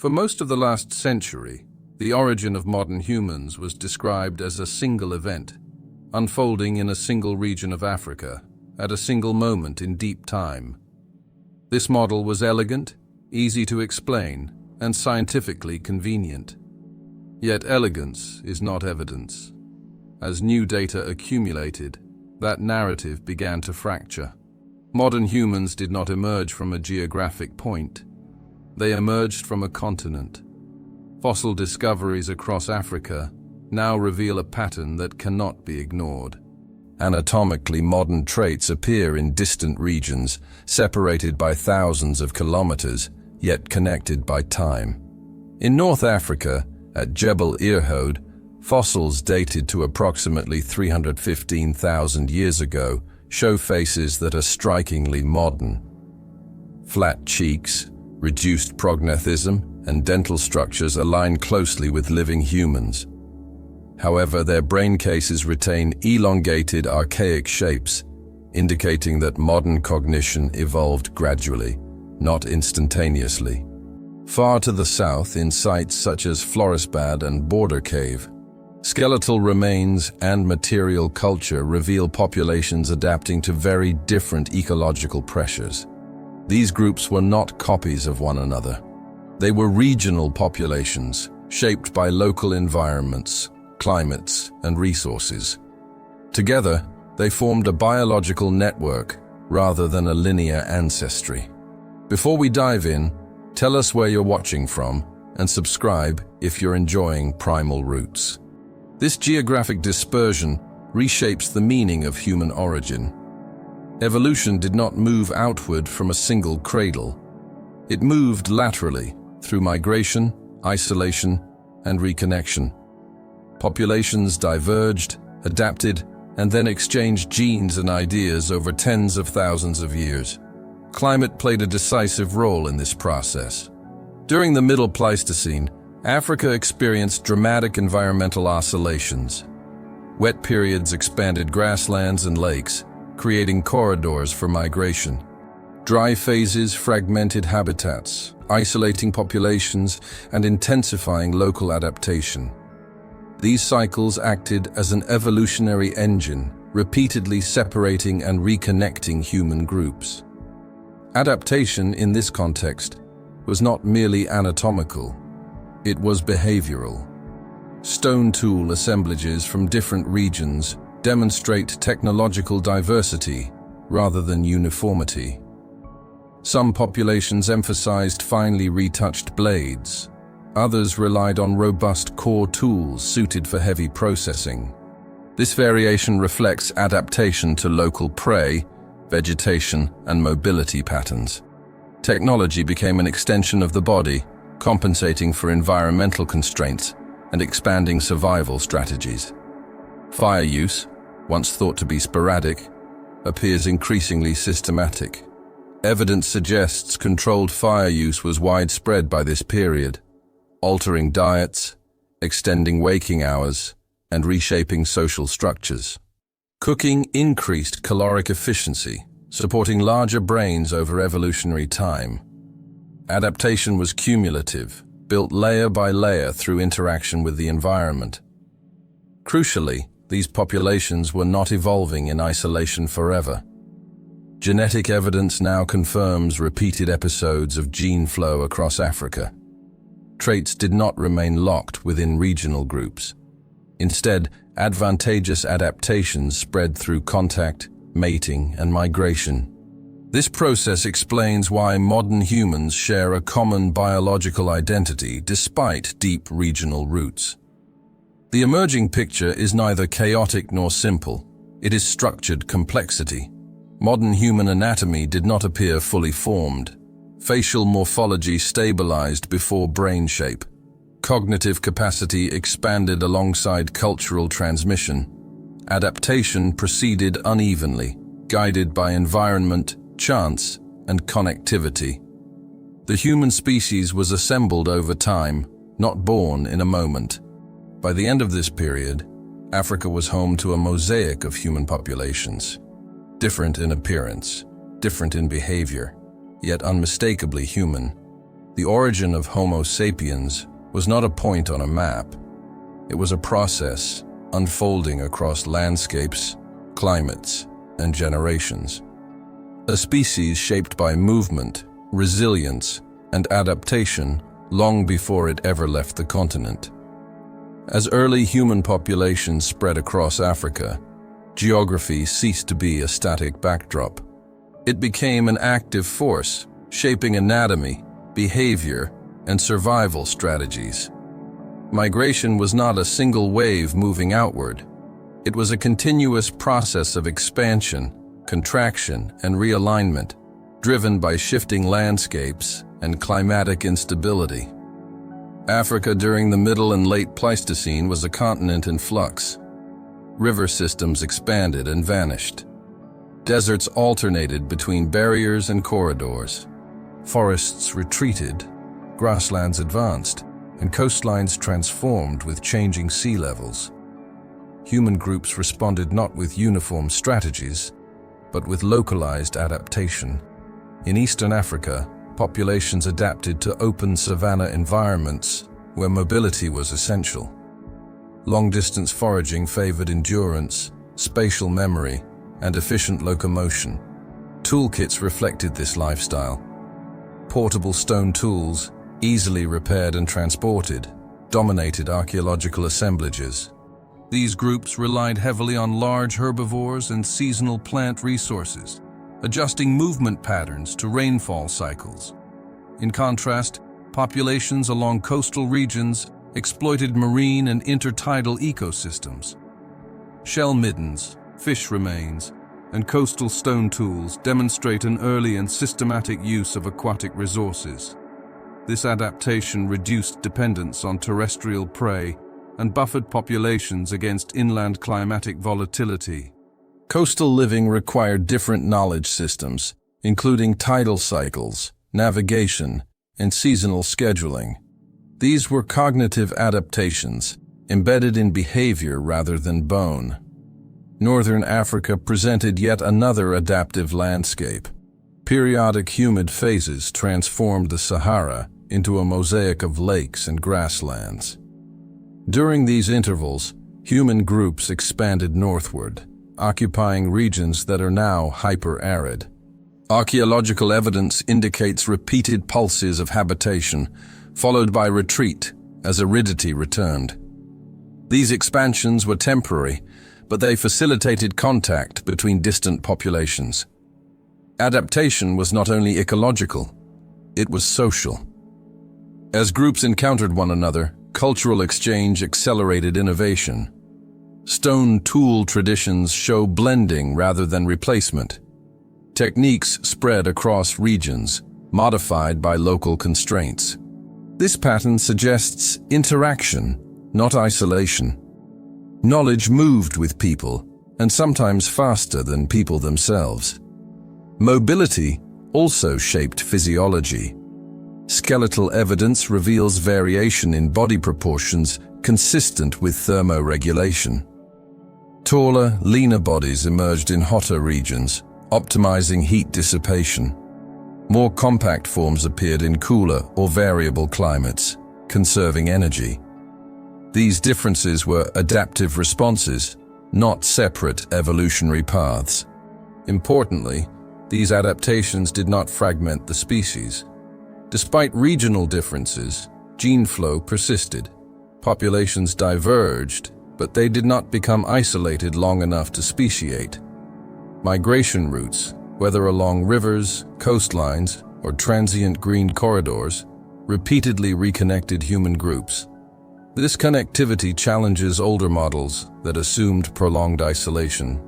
For most of the last century, the origin of modern humans was described as a single event, unfolding in a single region of Africa, at a single moment in deep time. This model was elegant, easy to explain, and scientifically convenient. Yet elegance is not evidence. As new data accumulated, that narrative began to fracture. Modern humans did not emerge from a geographic point. They emerged from a continent. Fossil discoveries across Africa now reveal a pattern that cannot be ignored. Anatomically modern traits appear in distant regions, separated by thousands of kilometers, yet connected by time. In North Africa, at Jebel Irhoud, fossils dated to approximately 315,000 years ago show faces that are strikingly modern. Flat cheeks, reduced prognathism, and dental structures align closely with living humans. However, their brain cases retain elongated, archaic shapes, indicating that modern cognition evolved gradually, not instantaneously. Far to the south, in sites such as Florisbad and Border Cave, skeletal remains and material culture reveal populations adapting to very different ecological pressures. These groups were not copies of one another. They were regional populations, shaped by local environments, climates, and resources. Together, they formed a biological network rather than a linear ancestry. Before we dive in, tell us where you're watching from and subscribe if you're enjoying Primal Roots. This geographic dispersion reshapes the meaning of human origin. Evolution did not move outward from a single cradle. It moved laterally through migration, isolation, and reconnection. Populations diverged, adapted, and then exchanged genes and ideas over tens of thousands of years. Climate played a decisive role in this process. During the Middle Pleistocene, Africa experienced dramatic environmental oscillations. Wet periods expanded grasslands and lakes, creating corridors for migration. Dry phases fragmented habitats, isolating populations and intensifying local adaptation. These cycles acted as an evolutionary engine, repeatedly separating and reconnecting human groups. Adaptation in this context was not merely anatomical, it was behavioral. Stone tool assemblages from different regions demonstrate technological diversity rather than uniformity. Some populations emphasized finely retouched blades. Others relied on robust core tools suited for heavy processing. This variation reflects adaptation to local prey, vegetation, and mobility patterns. Technology became an extension of the body, compensating for environmental constraints and expanding survival strategies. Fire use, once thought to be sporadic, appears increasingly systematic. Evidence suggests controlled fire use was widespread by this period, altering diets, extending waking hours, and reshaping social structures. Cooking increased caloric efficiency, supporting larger brains over evolutionary time. Adaptation was cumulative, built layer by layer through interaction with the environment. Crucially, these populations were not evolving in isolation forever. Genetic evidence now confirms repeated episodes of gene flow across Africa. Traits did not remain locked within regional groups. Instead, advantageous adaptations spread through contact, mating, and migration. This process explains why modern humans share a common biological identity despite deep regional roots. The emerging picture is neither chaotic nor simple. It is structured complexity. Modern human anatomy did not appear fully formed. Facial morphology stabilized before brain shape. Cognitive capacity expanded alongside cultural transmission. Adaptation proceeded unevenly, guided by environment, chance, and connectivity. The human species was assembled over time, not born in a moment. By the end of this period, Africa was home to a mosaic of human populations. Different in appearance, different in behavior, yet unmistakably human. The origin of Homo sapiens was not a point on a map. It was a process unfolding across landscapes, climates, and generations. A species shaped by movement, resilience, and adaptation long before it ever left the continent. As early human populations spread across Africa, geography ceased to be a static backdrop. It became an active force, shaping anatomy, behavior, and survival strategies. Migration was not a single wave moving outward. It was a continuous process of expansion, contraction, and realignment, driven by shifting landscapes and climatic instability. Africa during the Middle and Late Pleistocene was a continent in flux. River systems expanded and vanished. Deserts alternated between barriers and corridors. Forests retreated, grasslands advanced, and coastlines transformed with changing sea levels. Human groups responded not with uniform strategies, but with localized adaptation. In Eastern Africa, populations adapted to open savanna environments where mobility was essential. Long-distance foraging favored endurance, spatial memory, and efficient locomotion. Toolkits reflected this lifestyle. Portable stone tools, easily repaired and transported, dominated archaeological assemblages. These groups relied heavily on large herbivores and seasonal plant resources, adjusting movement patterns to rainfall cycles. In contrast, populations along coastal regions exploited marine and intertidal ecosystems. Shell middens, fish remains, and coastal stone tools demonstrate an early and systematic use of aquatic resources. This adaptation reduced dependence on terrestrial prey and buffered populations against inland climatic volatility. Coastal living required different knowledge systems, including tidal cycles, navigation, and seasonal scheduling. These were cognitive adaptations, embedded in behavior rather than bone. Northern Africa presented yet another adaptive landscape. Periodic humid phases transformed the Sahara into a mosaic of lakes and grasslands. During these intervals, human groups expanded northward, occupying regions that are now hyper-arid. Archaeological evidence indicates repeated pulses of habitation, followed by retreat as aridity returned. These expansions were temporary, but they facilitated contact between distant populations. Adaptation was not only ecological, it was social. As groups encountered one another, cultural exchange accelerated innovation. Stone tool traditions show blending rather than replacement. Techniques spread across regions, modified by local constraints. This pattern suggests interaction, not isolation. Knowledge moved with people, and sometimes faster than people themselves. Mobility also shaped physiology. Skeletal evidence reveals variation in body proportions consistent with thermoregulation. Taller, leaner bodies emerged in hotter regions, optimizing heat dissipation. More compact forms appeared in cooler or variable climates, conserving energy. These differences were adaptive responses, not separate evolutionary paths. Importantly, these adaptations did not fragment the species. Despite regional differences, gene flow persisted. Populations diverged, but they did not become isolated long enough to speciate. Migration routes, whether along rivers, coastlines, or transient green corridors, repeatedly reconnected human groups. This connectivity challenges older models that assumed prolonged isolation.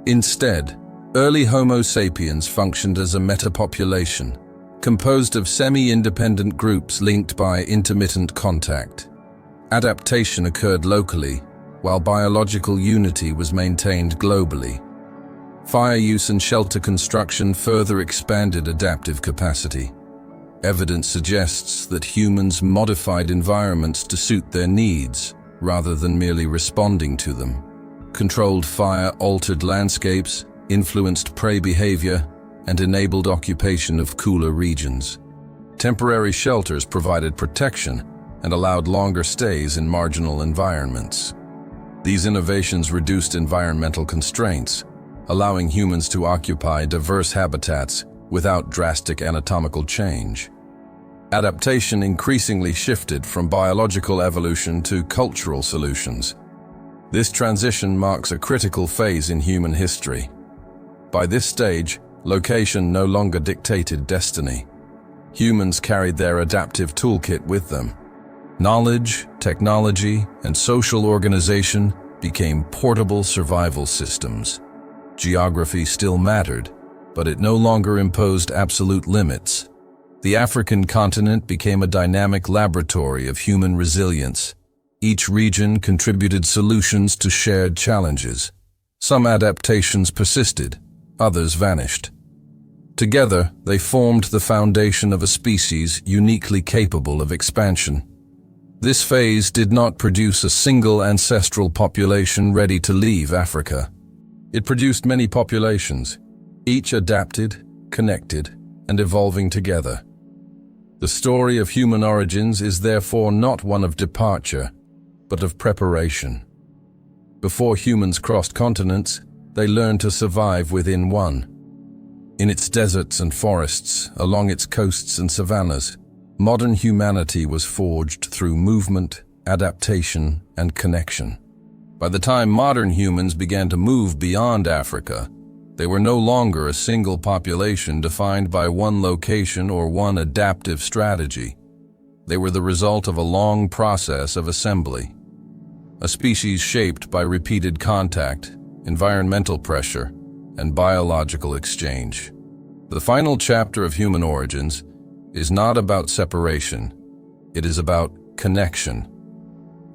Instead, early Homo sapiens functioned as a metapopulation, composed of semi-independent groups linked by intermittent contact. Adaptation occurred locally, while biological unity was maintained globally. Fire use and shelter construction further expanded adaptive capacity. Evidence suggests that humans modified environments to suit their needs, rather than merely responding to them. Controlled fire altered landscapes, influenced prey behavior, and enabled occupation of cooler regions. Temporary shelters provided protection and allowed longer stays in marginal environments. These innovations reduced environmental constraints, allowing humans to occupy diverse habitats without drastic anatomical change. Adaptation increasingly shifted from biological evolution to cultural solutions. This transition marks a critical phase in human history. By this stage, location no longer dictated destiny. Humans carried their adaptive toolkit with them. Knowledge, technology, and social organization became portable survival systems. Geography still mattered, but it no longer imposed absolute limits. The African continent became a dynamic laboratory of human resilience. Each region contributed solutions to shared challenges. Some adaptations persisted, others vanished. Together, they formed the foundation of a species uniquely capable of expansion. This phase did not produce a single ancestral population ready to leave Africa. It produced many populations, each adapted, connected, and evolving together. The story of human origins is therefore not one of departure, but of preparation. Before humans crossed continents, they learned to survive within one. In its deserts and forests, along its coasts and savannas, modern humanity was forged through movement, adaptation, and connection. By the time modern humans began to move beyond Africa, they were no longer a single population defined by one location or one adaptive strategy. They were the result of a long process of assembly. A species shaped by repeated contact, environmental pressure, and biological exchange. The final chapter of human origins is not about separation, it is about connection.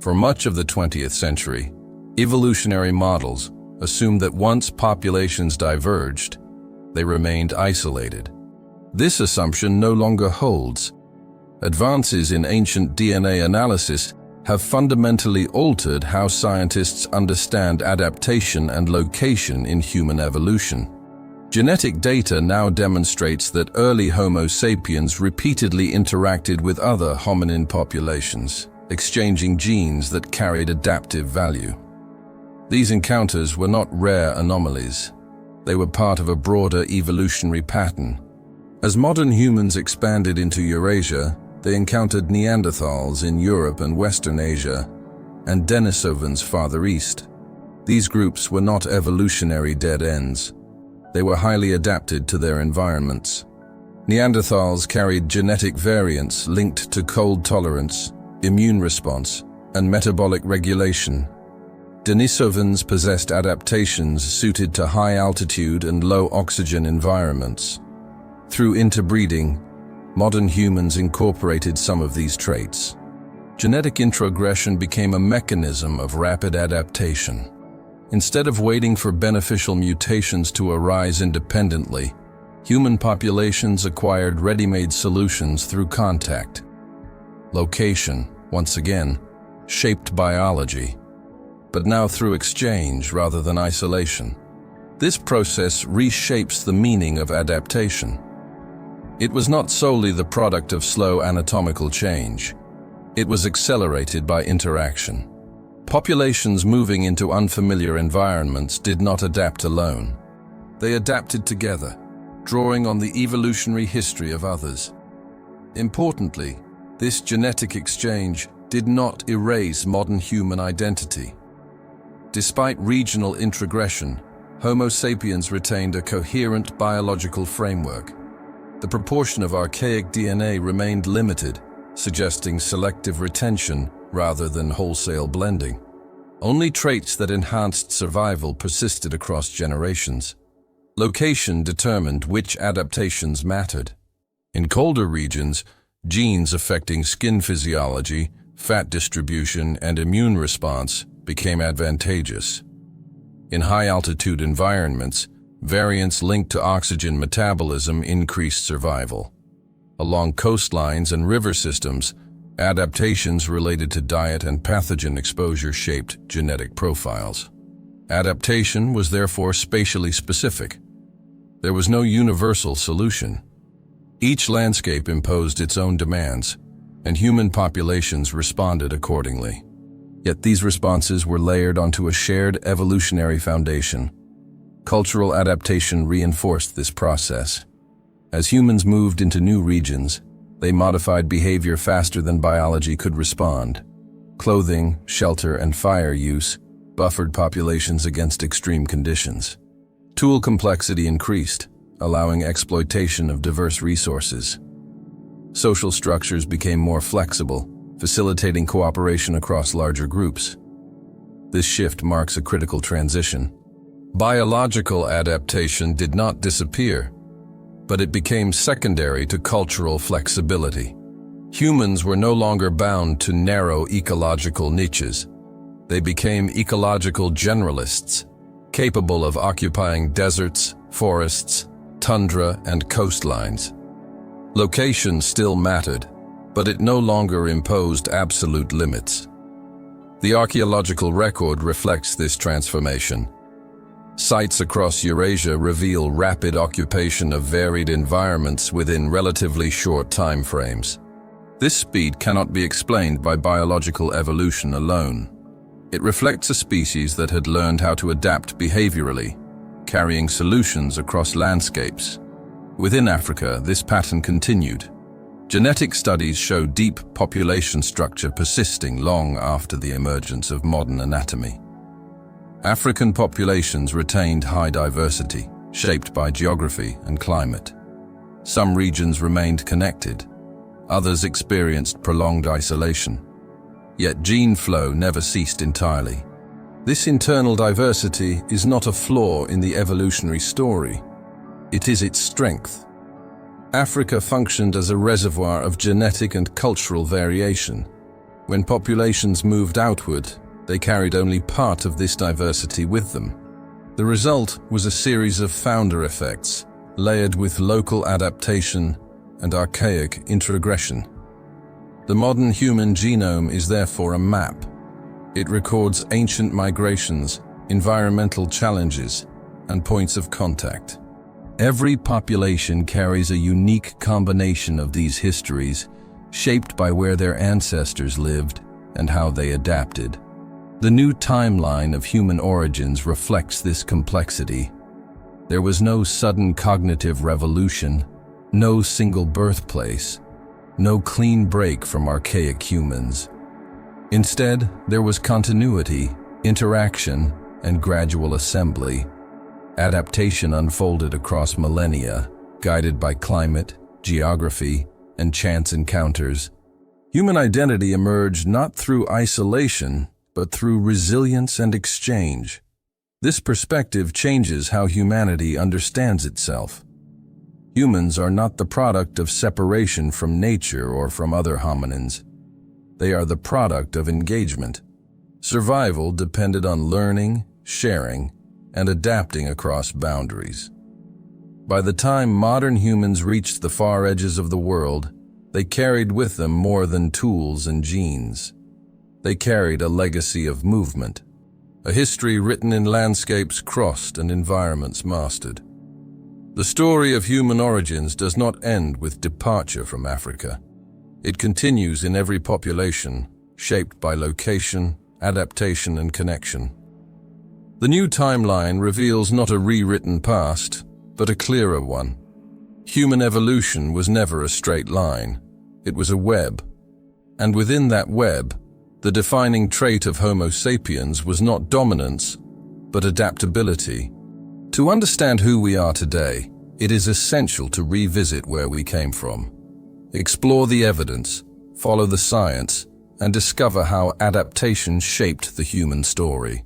For much of the 20th century, evolutionary models assumed that once populations diverged, they remained isolated. This assumption no longer holds. Advances in ancient DNA analysis have fundamentally altered how scientists understand adaptation and location in human evolution. Genetic data now demonstrates that early Homo sapiens repeatedly interacted with other hominin populations, exchanging genes that carried adaptive value. These encounters were not rare anomalies. They were part of a broader evolutionary pattern. As modern humans expanded into Eurasia, they encountered Neanderthals in Europe and Western Asia, and Denisovans farther east. These groups were not evolutionary dead ends. They were highly adapted to their environments. Neanderthals carried genetic variants linked to cold tolerance, immune response, and metabolic regulation. Denisovans possessed adaptations suited to high altitude and low oxygen environments. Through interbreeding, modern humans incorporated some of these traits. Genetic introgression became a mechanism of rapid adaptation. Instead of waiting for beneficial mutations to arise independently, human populations acquired ready-made solutions through contact. Location, once again, shaped biology, but now through exchange rather than isolation. This process reshapes the meaning of adaptation. It was not solely the product of slow anatomical change. It was accelerated by interaction. Populations moving into unfamiliar environments did not adapt alone. They adapted together, drawing on the evolutionary history of others. Importantly, this genetic exchange did not erase modern human identity. Despite regional introgression, Homo sapiens retained a coherent biological framework. The proportion of archaic DNA remained limited, suggesting selective retention rather than wholesale blending. Only traits that enhanced survival persisted across generations. Location determined which adaptations mattered. In colder regions, genes affecting skin physiology, fat distribution, and immune response became advantageous. In high-altitude environments, variants linked to oxygen metabolism increased survival. Along coastlines and river systems, adaptations related to diet and pathogen exposure shaped genetic profiles. Adaptation was therefore spatially specific. There was no universal solution. Each landscape imposed its own demands, and human populations responded accordingly. Yet these responses were layered onto a shared evolutionary foundation. Cultural adaptation reinforced this process. As humans moved into new regions, they modified behavior faster than biology could respond. Clothing, shelter, and fire use buffered populations against extreme conditions. Tool complexity increased, allowing exploitation of diverse resources. Social structures became more flexible, facilitating cooperation across larger groups. This shift marks a critical transition. Biological adaptation did not disappear, but it became secondary to cultural flexibility. Humans were no longer bound to narrow ecological niches. They became ecological generalists, capable of occupying deserts, forests, tundra, and coastlines. Location still mattered, but it no longer imposed absolute limits. The archaeological record reflects this transformation. Sites across Eurasia reveal rapid occupation of varied environments within relatively short time frames. This speed cannot be explained by biological evolution alone. It reflects a species that had learned how to adapt behaviorally, carrying solutions across landscapes. Within Africa, this pattern continued. Genetic studies show deep population structure persisting long after the emergence of modern anatomy. African populations retained high diversity, shaped by geography and climate. Some regions remained connected, others experienced prolonged isolation. Yet gene flow never ceased entirely. This internal diversity is not a flaw in the evolutionary story. It is its strength. Africa functioned as a reservoir of genetic and cultural variation. When populations moved outward, they carried only part of this diversity with them. The result was a series of founder effects, layered with local adaptation and archaic introgression. The modern human genome is therefore a map. It records ancient migrations, environmental challenges, and points of contact. Every population carries a unique combination of these histories, shaped by where their ancestors lived and how they adapted. The new timeline of human origins reflects this complexity. There was no sudden cognitive revolution, no single birthplace, no clean break from archaic humans. Instead, there was continuity, interaction, and gradual assembly. Adaptation unfolded across millennia, guided by climate, geography, and chance encounters. Human identity emerged not through isolation, but through resilience and exchange. This perspective changes how humanity understands itself. Humans are not the product of separation from nature or from other hominins. They are the product of engagement. Survival depended on learning, sharing, and adapting across boundaries. By the time modern humans reached the far edges of the world, they carried with them more than tools and genes. They carried a legacy of movement, a history written in landscapes crossed and environments mastered. The story of human origins does not end with departure from Africa. It continues in every population, shaped by location, adaptation, and connection. The new timeline reveals not a rewritten past, but a clearer one. Human evolution was never a straight line. It was a web. And within that web, the defining trait of Homo sapiens was not dominance, but adaptability. To understand who we are today, it is essential to revisit where we came from. Explore the evidence, follow the science, and discover how adaptation shaped the human story.